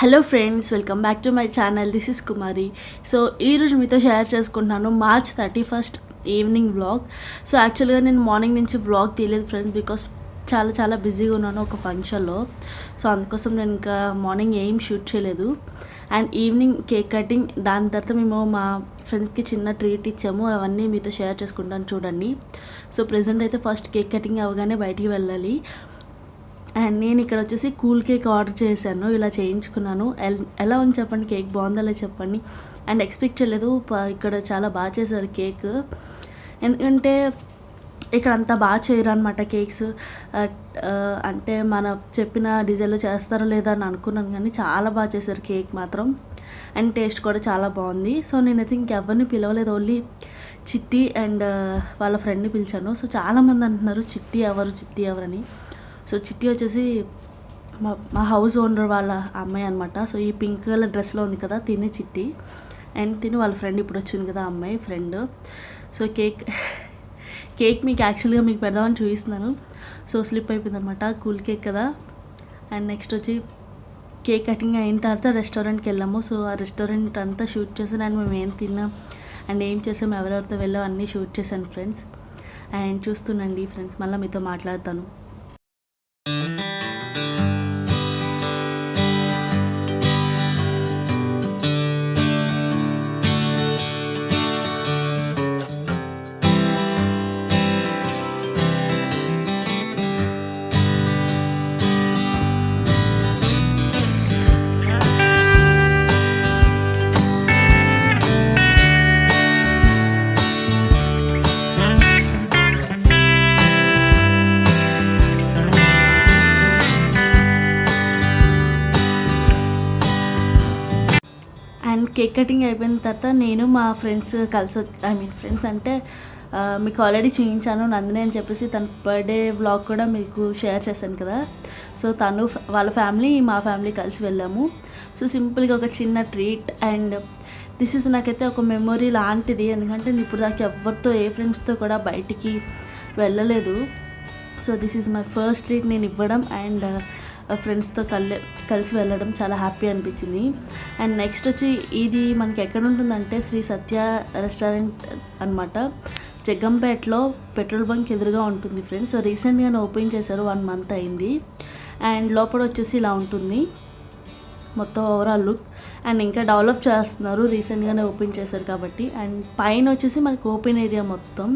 Hello friends, welcome back to my channel. This is Kumari. So ఈరోజు మీతో share చేసుకుంటున్నాను March 31 evening vlog. So యాక్చువల్గా నేను morning నుంచి వ్లాగ్ తీయలేదు ఫ్రెండ్స్, బికాస్ చాలా బిజీగా ఉన్నాను ఒక ఫంక్షన్లో. సో అందుకోసం నేను ఇంకా మార్నింగ్ ఏం షూట్ చేయలేదు. అండ్ ఈవినింగ్ కేక్ కటింగ్, దాని తర్వాత మేము మా ఫ్రెండ్స్కి చిన్న ట్రీట్ ఇచ్చాము. అవన్నీ మీతో షేర్ చేసుకుంటాను, చూడండి. సో ప్రెజెంట్ అయితే ఫస్ట్ కేక్ కటింగ్ అవగానే బయటికి వెళ్ళాలి. అండ్ నేను ఇక్కడ వచ్చేసి కూల్ కేక్ ఆర్డర్ చేశాను, ఇలా చేయించుకున్నాను. ఎలా ఉంది చెప్పండి, కేక్ బాగుందా చెప్పండి. అండ్ ఎక్స్పెక్ట్ చేయలేదు, ఇక్కడ చాలా బాగా చేశారు కేక్. ఎందుకంటే ఇక్కడ అంతా బాగా చేయరు అనమాట కేక్స్. అంటే మన చెప్పిన డిజైన్లో చేస్తారో లేదా అని అనుకున్నాను, కానీ చాలా బాగా చేశారు కేక్ మాత్రం. అండ్ టేస్ట్ కూడా చాలా బాగుంది. సో నేనైతే ఇంకెవరిని పిలవలేదు, ఓన్లీ చిట్టి అండ్ వాళ్ళ ఫ్రెండ్ని పిలిచాను. సో చాలామంది అంటున్నారు చిట్టి ఎవరని. సో చిట్టి వచ్చేసి మా హౌస్ ఓనర్ వాళ్ళ అమ్మాయి అనమాట. సో ఈ పింక్ కలర్ డ్రెస్లో ఉంది కదా, తినే చిట్టి. అండ్ తిని వాళ్ళ ఫ్రెండ్ ఇప్పుడు వచ్చింది కదా, అమ్మాయి ఫ్రెండ్. సో కేక్ మీకు యాక్చువల్గా మీకు పెడదామని చూపిస్తున్నాను. సో స్లిప్ అయిపోయింది అనమాట, కూల్ కేక్ కదా. అండ్ నెక్స్ట్ వచ్చి కేక్ కటింగ్ అయిన తర్వాత రెస్టారెంట్కి వెళ్ళాము. సో ఆ రెస్టారెంట్ అంతా షూట్ చేశాను. అండ్ మేము ఏం తిన్నాం అండ్ ఏం చేసాము, ఎవరెవరితో వెళ్ళాం అన్నీ షూట్ చేశాను ఫ్రెండ్స్. అండ్ చూస్తుండండి ఫ్రెండ్స్, మళ్ళీ మీతో మాట్లాడతాను. అండ్ కేక్ కటింగ్ అయిపోయిన తర్వాత నేను మా ఫ్రెండ్స్ కలిసి ఫ్రెండ్స్ అంటే మీకు ఆల్రెడీ చూపించాను నందిని అని చెప్పేసి, తన బర్త్డే వ్లాగ్ కూడా మీకు షేర్ చేశాను కదా. సో తను వాళ్ళ ఫ్యామిలీ మా ఫ్యామిలీ కలిసి వెళ్ళాము. సో సింపుల్గా ఒక చిన్న ట్రీట్. అండ్ దిస్ ఈజ్ నాకైతే ఒక మెమొరీ లాంటిది, ఎందుకంటే నేను ఇప్పుడు దాకా ఎవరితో ఏ ఫ్రెండ్స్తో కూడా బయటికి వెళ్ళలేదు. So this is my first treat నేను ఇవ్వడం అండ్ ఫ్రెండ్స్తో కలిసి వెళ్ళడం చాలా హ్యాపీ అనిపించింది. అండ్ నెక్స్ట్ వచ్చి ఇది మనకి ఎక్కడ ఉంటుందంటే శ్రీ సత్య రెస్టారెంట్ అనమాట, జగ్గంపేటలో పెట్రోల్ బంక్ ఎదురుగా ఉంటుంది ఫ్రెండ్స్. సో రీసెంట్గానే ఓపెన్ చేశారు, 1 month అయింది. అండ్ లోపల వచ్చేసి ఇలా ఉంటుంది మొత్తం ఓవరాల్ లుక్. అండ్ ఇంకా డెవలప్ చేస్తున్నారు, రీసెంట్గానే ఓపెన్ చేశారు కాబట్టి. అండ్ పైన వచ్చేసి మనకి ఓపెన్ ఏరియా మొత్తం,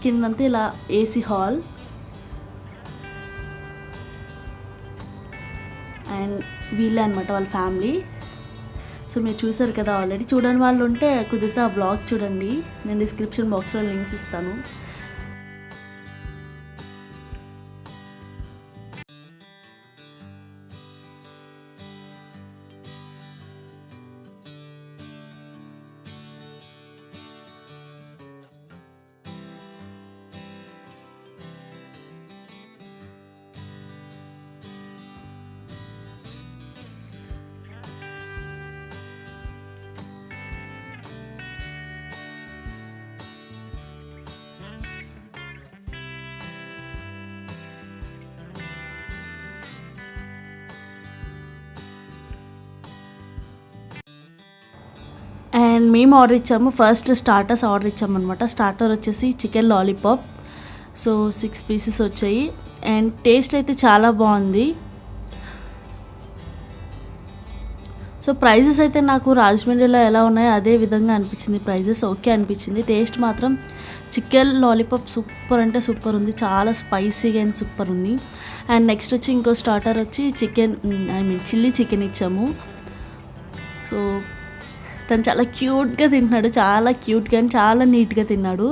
కిందంతా ఇలా ఏసీ హాల్. అండ్ వీళ్ళే అనమాట వాళ్ళ ఫ్యామిలీ. సో మీరు చూసారు కదా ఆల్రెడీ. చూడని వాళ్ళు ఉంటే కుదిరితే ఆ బ్లాగ్ చూడండి, నేను డిస్క్రిప్షన్ బాక్స్లో లింక్స్ ఇస్తాను. అండ్ మేము ఆర్డర్ ఇచ్చాము, ఫస్ట్ స్టార్టర్స్ ఆర్డర్ ఇచ్చాము అనమాట. స్టార్టర్ వచ్చేసి చికెన్ లాలీపాప్. సో 6 pieces వచ్చాయి. అండ్ టేస్ట్ అయితే చాలా బాగుంది. సో ప్రైజెస్ అయితే నాకు రాజమండ్రిలో ఎలా ఉన్నాయో అదే విధంగా అనిపించింది. ప్రైజెస్ ఓకే అనిపించింది. టేస్ట్ మాత్రం చికెన్ లాలీపాప్ సూపర్ అంటే సూపర్ ఉంది, చాలా స్పైసీగా అండ్ సూపర్ ఉంది. అండ్ నెక్స్ట్ వచ్చి ఇంకో స్టార్టర్ వచ్చి చిల్లీ చికెన్ ఇచ్చాము. సో తను చాలా క్యూట్గా తింటున్నాడు, చాలా క్యూట్గా అండ్ చాలా నీట్గా తిన్నాడు.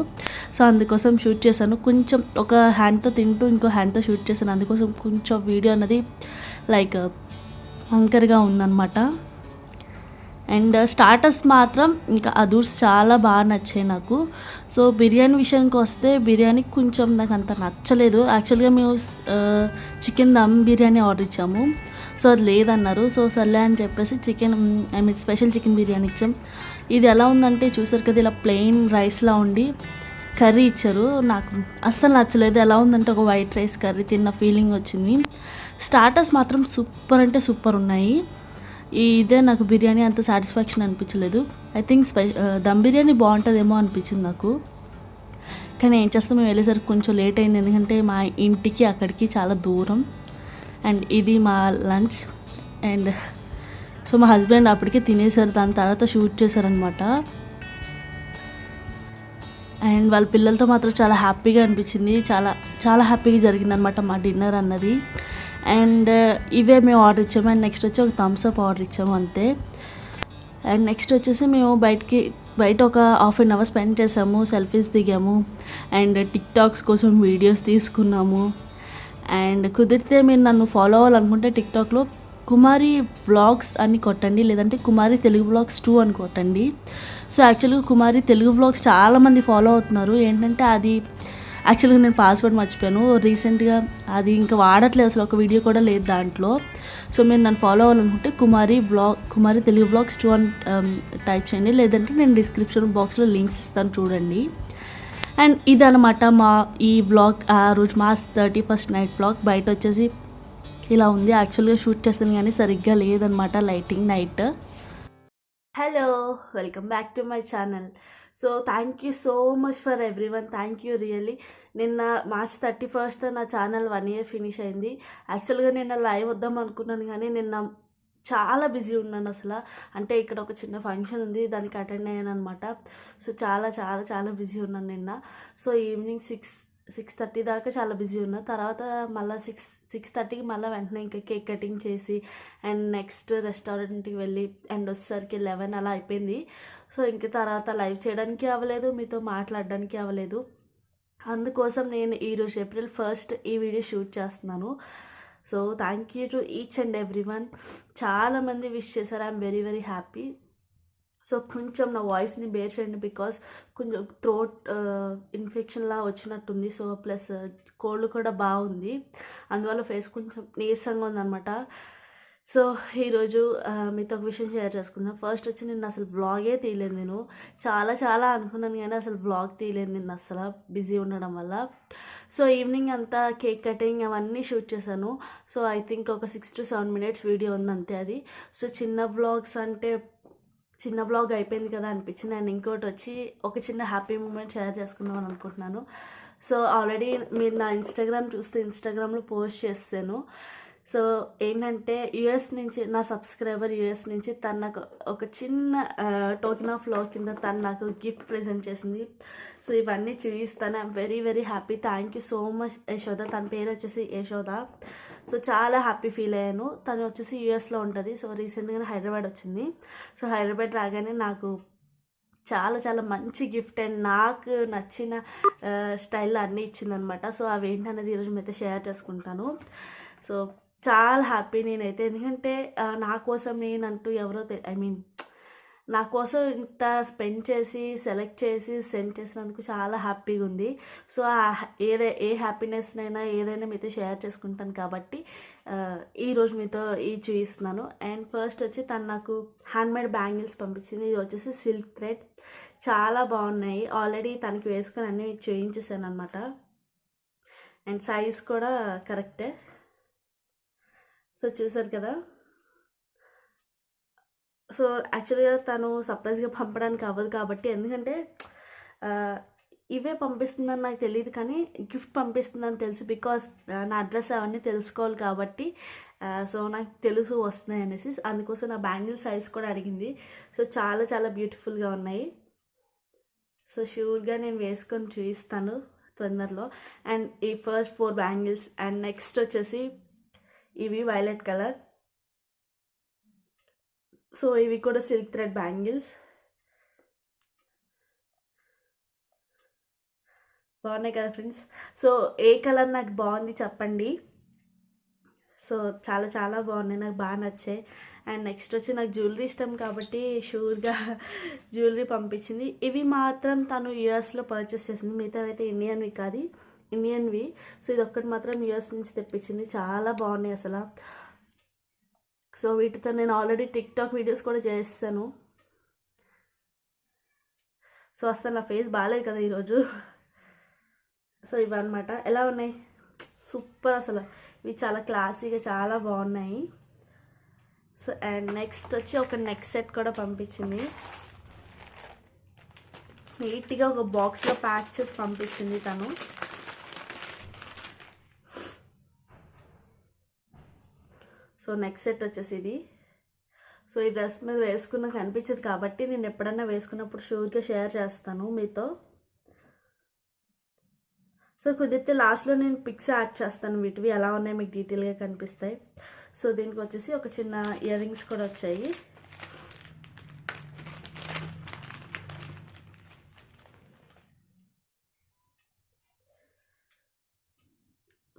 సో అందుకోసం షూట్ చేశాను. కొంచెం ఒక హ్యాండ్తో తింటూ ఇంకో హ్యాండ్తో షూట్ చేశాను, అందుకోసం కొంచెం వీడియో అనేది లైక్ వంకరగా ఉందన్నమాట. అండ్ స్టార్టర్స్ మాత్రం ఇంకా అదూర్స్ చాలా బాగా నచ్చాయి నాకు. సో బిర్యానీ విషయానికి వస్తే బిర్యానీ కొంచెం నాకు అంత నచ్చలేదు. యాక్చువల్గా మేము చికెన్ దమ్ బిర్యానీ ఆర్డర్ ఇచ్చాము. సో అది లేదన్నారు. సో సర్లే అని చెప్పేసి స్పెషల్ చికెన్ బిర్యానీ ఇచ్చాం. ఇది ఎలా ఉందంటే చూసారు కదా, ఇలా ప్లెయిన్ రైస్లా ఉండి కర్రీ ఇచ్చారు. నాకు అస్సలు నచ్చలేదు. ఎలా ఉందంటే ఒక వైట్ రైస్ కర్రీ తిన్న ఫీలింగ్ వచ్చింది. స్టార్టర్స్ మాత్రం సూపర్ అంటే సూపర్ ఉన్నాయి. ఇదే నాకు బిర్యానీ అంత సాటిస్ఫాక్షన్ అనిపించలేదు. ఐ థింక్ దమ్ బిర్యానీ బాగుంటుందేమో అనిపించింది నాకు. కానీ ఏం చేస్తాం, మేము వెళ్ళేసరికి కొంచెం లేట్ అయింది, ఎందుకంటే మా ఇంటికి అక్కడికి చాలా దూరం. అండ్ ఇది మా లంచ్. అండ్ సో మా హస్బెండ్ అప్పటికే తినేసారు, దాని తర్వాత షూట్ చేశారనమాట. అండ్ వాళ్ళ పిల్లలతో మాత్రం చాలా హ్యాపీగా అనిపించింది, చాలా చాలా హ్యాపీగా జరిగిందనమాట మా డిన్నర్ అన్నది. అండ్ ఇవే మేము ఆర్డర్ ఇచ్చాము. అండ్ నెక్స్ట్ వచ్చి ఒక థమ్స్ అప్ ఆర్డర్ ఇచ్చాము అంతే. అండ్ నెక్స్ట్ వచ్చేసి మేము బయట ఒక హాఫ్ అన్ అవర్ స్పెండ్ చేసాము, సెల్ఫీస్ దిగాము అండ్ టిక్టాక్స్ కోసం వీడియోస్ తీసుకున్నాము. అండ్ కుదిరితే మీరు నన్ను ఫాలో అవ్వాలనుకుంటే టిక్టాక్లో కుమారి వ్లాగ్స్ అని కొట్టండి, లేదంటే కుమారి తెలుగు వ్లాగ్స్ 2 అని కొట్టండి. సో యాక్చువల్గా కుమారి తెలుగు వ్లాగ్స్ చాలామంది ఫాలో అవుతున్నారు. ఏంటంటే అది యాక్చువల్గా నేను పాస్వర్డ్ మర్చిపోయాను రీసెంట్గా, అది ఇంకా వాడట్లేదు, అసలు ఒక వీడియో కూడా లేదు దాంట్లో. సో మీరు నన్ను ఫాలో అవ్వాలనుకుంటే కుమారి తెలుగు వ్లాగ్స్ 2 అని టైప్ చేయండి, లేదంటే నేను డిస్క్రిప్షన్ బాక్స్లో లింక్స్ ఇస్తాను చూడండి. అండ్ ఇదనమాట మా ఈ వ్లాగ్, ఆ రోజు మార్చ్ 31st నైట్ వ్లాగ్. బయట వచ్చేసి ఇలా ఉంది. యాక్చువల్గా షూట్ చేస్తాను కానీ సరిగ్గా లేదనమాట lighting night. Hello, welcome back to my channel. So thank you so much for everyone, thank you really. నిన్న మార్చ్ 31st నా ఛానల్ 1 year ఫినిష్ అయింది. యాక్చువల్గా నిన్న లైవ్ వద్దాం అనుకున్నాను కానీ నిన్న చాలా బిజీ ఉన్నాను అసలు. అంటే ఇక్కడ ఒక చిన్న ఫంక్షన్ ఉంది, దానికి అటెండ్ అయ్యాను అనమాట. సో చాలా చాలా చాలా బిజీ ఉన్నాను నిన్న. సో ఈవినింగ్ 6:30 దాకా చాలా బిజీ ఉన్నా. తర్వాత మళ్ళీ 6:30కి మళ్ళీ వెంటనే ఇంకా కేక్ కటింగ్ చేసి అండ్ నెక్స్ట్ రెస్టారెంట్కి వెళ్ళి అండ్ వచ్చేసరికి 11 అలా అయిపోయింది. సో ఇంక తర్వాత లైవ్ చేయడానికి అవ్వలేదు, మీతో మాట్లాడడానికి అవ్వలేదు. అందుకోసం నేను ఈరోజు April 1st ఈ వీడియో షూట్ చేస్తున్నాను. So thank you to each and everyone. చాలామంది విష్ చేశారు, I'm very very happy. So కొంచెం నా వాయిస్ని బేర్ చేయండి, బికాస్ కొంచెం థ్రోట్ ఇన్ఫెక్షన్లా వచ్చినట్టుంది. సో ప్లస్ కోల్డ్ కూడా బాగుంది, అందువల్ల ఫేస్ కొంచెం నీరసంగా ఉందన్నమాట. సో ఈరోజు మీతో ఒక విషయం షేర్ చేసుకుందాం. ఫస్ట్ వచ్చి నిన్న అసలు వ్లాగే తీయలేదు. నేను చాలా చాలా అనుకున్నాను కానీ అసలు వ్లాగ్ తీయలేదు నిన్న, అసలు బిజీ ఉండడం వల్ల. సో ఈవినింగ్ అంతా కేక్ కటింగ్ అవన్నీ షూట్ చేశాను. సో ఐ థింక్ ఒక 6 to 7 minutes వీడియో ఉంది అంతే అది. సో చిన్న వ్లాగ్ అయిపోయింది కదా అనిపించింది. అండ్ ఇంకోటి వచ్చి ఒక చిన్న హ్యాపీ మూమెంట్ షేర్ చేసుకుందాం అని అనుకుంటున్నాను. సో ఆల్రెడీ మీరు నా ఇన్స్టాగ్రామ్ చూస్తే ఇన్స్టాగ్రామ్లో పోస్ట్ చేస్తాను. సో ఏంటంటే యుఎస్ నుంచి నా సబ్స్క్రైబర్ యుఎస్ నుంచి తను నాకు ఒక చిన్న టోకెన్ ఆఫ్ లవ్ కింద తను నాకు గిఫ్ట్ ప్రెజెంట్ చేసింది. సో ఇవన్నీ చూపిస్తాను. I'm very very happy. Thank you so much Yashoda. తన పేరు వచ్చేసి యశోద. సో చాలా హ్యాపీ ఫీల్ అయ్యాను. తను వచ్చేసి యూఎస్లో ఉంటుంది. సో రీసెంట్గానే హైదరాబాద్ వచ్చింది. సో హైదరాబాద్ రాగానే నాకు చాలా చాలా మంచి గిఫ్ట్ అండ్ నాకు నచ్చిన స్టైల్లో అన్నీ ఇచ్చిందనమాట. సో అవి ఏంటనేది ఈరోజు మీతో షేర్ చేసుకుంటాను. సో చాలా హ్యాపీ నేనైతే, ఎందుకంటే నా కోసం నేనంటూ ఎవరో నా కోసం ఇంత స్పెండ్ చేసి సెలెక్ట్ చేసి సెండ్ చేసినందుకు చాలా హ్యాపీగా ఉంది. సో ఏ హ్యాపీనెస్నైనా ఏదైనా మీతో షేర్ చేసుకుంటాను కాబట్టి ఈరోజు మీతో చూపిస్తున్నాను. అండ్ ఫస్ట్ వచ్చి తను నాకు హ్యాండ్మేడ్ బ్యాంగిల్స్ పంపించింది. ఇది వచ్చేసి సిల్క్ థ్రెడ్, చాలా బాగున్నాయి. ఆల్రెడీ తనకి వేసుకొని అన్నీ చేయించేసాను అనమాట. అండ్ సైజ్ కూడా కరెక్టే. సో చూసారు కదా. సో యాక్చువల్గా తను సర్ప్రైజ్గా పంపడానికి అవ్వదు కాబట్టి, ఎందుకంటే ఇవే పంపిస్తుందని నాకు తెలియదు కానీ గిఫ్ట్ పంపిస్తుందని తెలుసు, బికాస్ నా అడ్రస్ అవన్నీ తెలుసుకోవాలి కాబట్టి. సో నాకు తెలుసు వస్తున్నాయి అనేసి, అందుకోసం నా బ్యాంగిల్ సైజ్ కూడా అడిగింది. సో చాలా చాలా బ్యూటిఫుల్గా ఉన్నాయి. సో షూర్గా నేను వేసుకొని చూపిస్తాను తొందరలో. అండ్ ఈ ఫస్ట్ 4 బ్యాంగిల్స్. అండ్ నెక్స్ట్ వచ్చేసి ఇవి వైలెట్ కలర్. సో ఇవి కూడా సిల్క్ థ్రెడ్ బ్యాంగిల్స్, బాగున్నాయి కదా ఫ్రెండ్స్. సో ఏ కలర్ నాకు బాగుంది చెప్పండి. సో చాలా చాలా బాగున్నాయి, నాకు బాగా నచ్చాయి. అండ్ నెక్స్ట్ వచ్చి నాకు జ్యువెలరీ ఇష్టం కాబట్టి షూర్గా జ్యువెలరీ పంపించింది. ఇవి మాత్రం తను యూఎస్లో పర్చేస్ చేసింది, మిగతా అయితే ఇండియన్వి కాదు, ఇండియన్వి. సో ఇది ఒక్కటి మాత్రం యూఎస్ నుంచి తెప్పించింది, చాలా బాగున్నాయి అసలు. సో వీటితో నేను ఆల్రెడీ టిక్టాక్ వీడియోస్ కూడా చేస్తాను. సో అసలు నా ఫేస్ బాగాలేదు కదా ఈరోజు. సో ఇవన్నమాట. ఎలా ఉన్నాయి, సూపర్ అసలు. ఇవి చాలా క్లాసీగా చాలా బాగున్నాయి. సో అండ్ నెక్స్ట్ వచ్చి ఒక నెక్ సెట్ కూడా పంపించింది. నీట్గా ఒక బాక్స్లో ప్యాక్ చేసి పంపించింది తను. సో నెక్ సెట్ వచ్చేసి ఇది. సో ఈ డ్రెస్ మీద వేసుకున్నాక అనిపించదు కాబట్టి నేను ఎప్పుడన్నా వేసుకున్నప్పుడు షూర్గా షేర్ చేస్తాను మీతో. సో కుదిరితే లాస్ట్లో నేను పిక్స్ యాడ్ చేస్తాను, వీటివి ఎలా ఉన్నాయి మీకు డీటెయిల్గా కనిపిస్తాయి. సో దీనికి వచ్చేసి ఒక చిన్న ఇయర్ రింగ్స్ కూడా వచ్చాయి.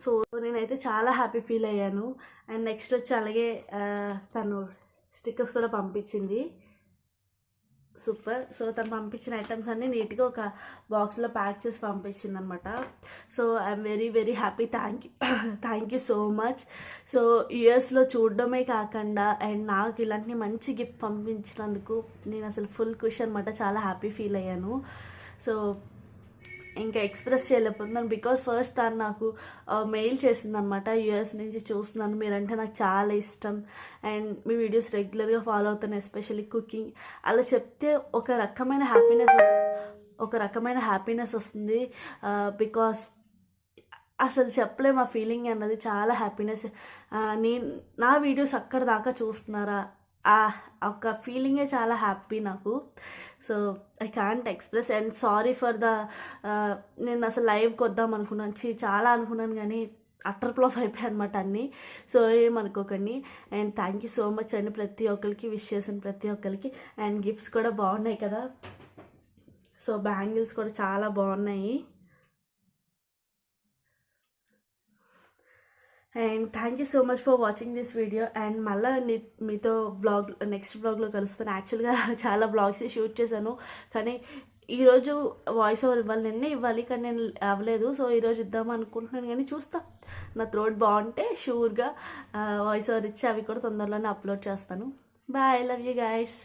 సో నేనైతే చాలా హ్యాపీ ఫీల్ అయ్యాను. అండ్ నెక్స్ట్ వచ్చి అలాగే తను స్టిక్కర్స్ కూడా పంపించింది. సూపర్. సో తను పంపించిన ఐటమ్స్ అన్నీ నీట్గా ఒక బాక్స్లో ప్యాక్ చేసి పంపించింది అనమాట. So I'm very very happy. Thank you so much. So యూఎస్లో చూడడమే కాకుండా అండ్ నాకు ఇలాంటి మంచి గిఫ్ట్ పంపించినందుకు నేను అసలు ఫుల్ ఖుషి అనమాట. చాలా హ్యాపీ ఫీల్ అయ్యాను. సో ఇంకా ఎక్స్ప్రెస్ చేయలేకపోతున్నాను బికాజ్ ఫస్ట్ తను నాకు మెయిల్ చేసిందనమాట. యూఎస్ నుంచి చూస్తున్నాను, మీరంటే నాకు చాలా ఇష్టం అండ్ మీ వీడియోస్ రెగ్యులర్గా ఫాలో అవుతాను, ఎస్పెషల్లీ కుకింగ్. అలా చెప్తే ఒక రకమైన హ్యాపీనెస్ వస్తుంది. బికాస్ అసలు చెప్పలేము ఆ ఫీలింగ్ అన్నది. చాలా హ్యాపీనెస్. నా వీడియోస్ అక్కడ దాకా చూస్తున్నారా, ఒక ఫీలింగే చాలా హ్యాపీ నాకు. So I can't express. And sorry for the నేను అసలు లైవ్కి వద్దాం అనుకున్నాను, చాలా అనుకున్నాను కానీ అట్టర్ ఫ్లాప్ అయిపోయాయి అనమాట అన్నీ. సో ఏమనుకోకండి. And thank you so much అండి ప్రతి ఒక్కరికి, విష్ చేసిన ప్రతి ఒక్కరికి. అండ్ గిఫ్ట్స్ కూడా బాగున్నాయి కదా. సో బ్యాంగిల్స్ కూడా చాలా బాగున్నాయి. And thank you so much for watching this video. And మళ్ళీ మీతో నెక్స్ట్ వ్లాగ్లో కలుస్తాను. యాక్చువల్గా చాలా వ్లాగ్స్ షూట్ చేశాను కానీ ఈరోజు వాయిస్ ఓవర్ ఇవ్వాలి, నిన్నే ఇవ్వాలి కానీ నేను అవ్వలేదు. సో ఈరోజు ఇద్దాం అనుకుంటున్నాను కానీ చూస్తా, నా థ్రోట్ బాగుంటే షూర్గా వాయిస్ ఓవర్ ఇచ్చి అవి కూడా తొందరలోనే అప్లోడ్ చేస్తాను. Bye, love you guys.